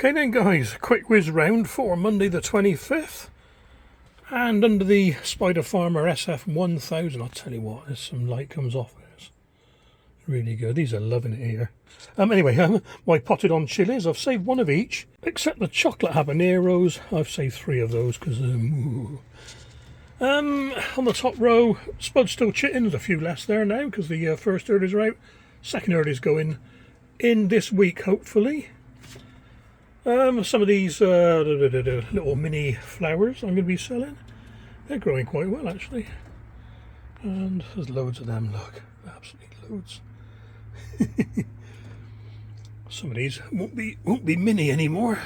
Okay then guys, a quick whiz round for Monday the 25th. And under the Spider Farmer SF1000, I'll tell you what, there's some light comes off this. Really good, these are loving it here. Anyway, my potted on chilies, I've saved one of each, except the chocolate habaneros. I've saved 3 of those because on the top row, Spud's still chitting, there's a few less there now because the first earlies are out. Second earlies going in this week, hopefully. Some of these little mini flowers I'm going to be selling. They're growing quite well actually, and there's loads of them. Look, absolutely loads. Some of these won't be mini anymore.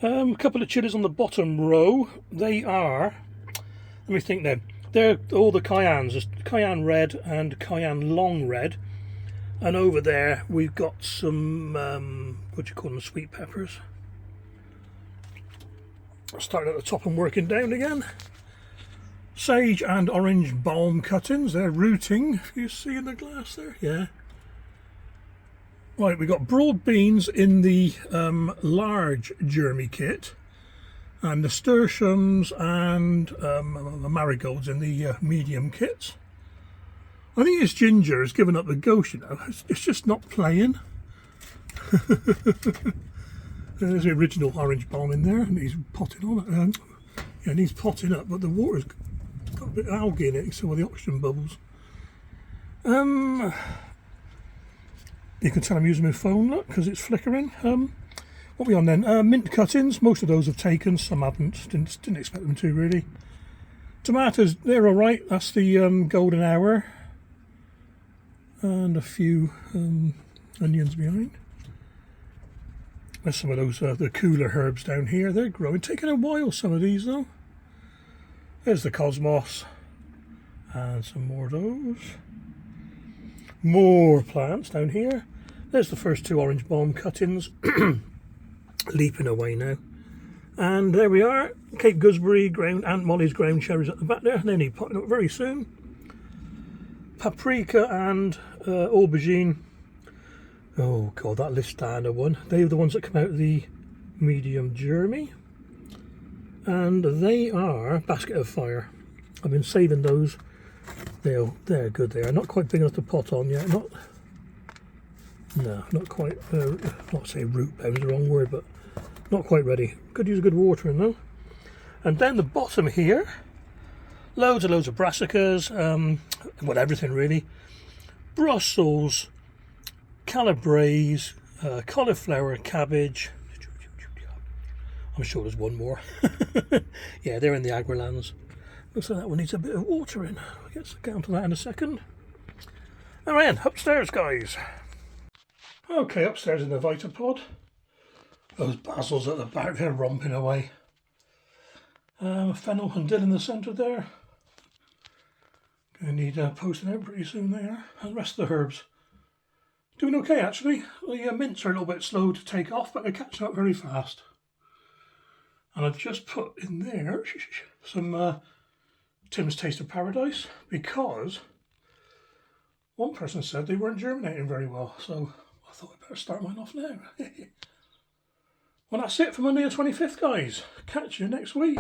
A couple of chilies on the bottom row. They are, let me think now. They're all the Cayennes. There's Cayenne Red and Cayenne Long Red. And over there we've got some, what do you call them, sweet peppers. Starting at the top and working down again. Sage and orange balm cuttings, they're rooting, if you see in the glass there, yeah. Right, we've got broad beans in the large germy kit, and nasturtiums and marigolds in the medium kits. I think this ginger has given up the ghost, you know. It's just not playing. There's the original orange balm in there, and he's potting on it. Yeah, and he's potting up, but the water's got a bit of algae in it, so with the oxygen bubbles. You can tell I'm using my phone, look, because it's flickering. What are we on then? Mint cuttings. Most of those have taken, some haven't. Didn't expect them to, really. Tomatoes, they're all right. That's the golden hour. And a few onions behind. There's some of those the cooler herbs down here. They're growing, taking a while, some of these though. There's the cosmos and some more of those. More plants down here. There's the first 2 orange balm cuttings leaping away now. And there we are, Cape Gooseberry, Aunt Molly's ground cherries at the back there. They need potting up very soon. Paprika and aubergine. Oh god, that Listana one. They're the ones that come out of the medium germy. And they are Basket of Fire. I've been saving those. They're good. They are not quite big enough to pot on yet. Not quite. Not say root bound is the wrong word, but not quite ready. Could use a good watering though. And down the bottom here, loads of brassicas. Well, everything really. Brussels, calabrese, cauliflower, cabbage. I'm sure there's one more. Yeah, they're in the Agrilands. Looks like that one needs a bit of watering. We'll get onto that in a second. Alright, upstairs guys. Okay, upstairs in the Vitapod. Those basils at the back, they're romping away. Fennel and dill in the centre there. Going to need posting out pretty soon there. And the rest of the herbs doing okay actually. The mints are a little bit slow to take off, but they're catching up very fast. And I've just put in there some Tim's Taste of Paradise, because one person said they weren't germinating very well, so I thought I'd better start mine off now. Well, that's it for Monday the 25th guys. Catch you next week.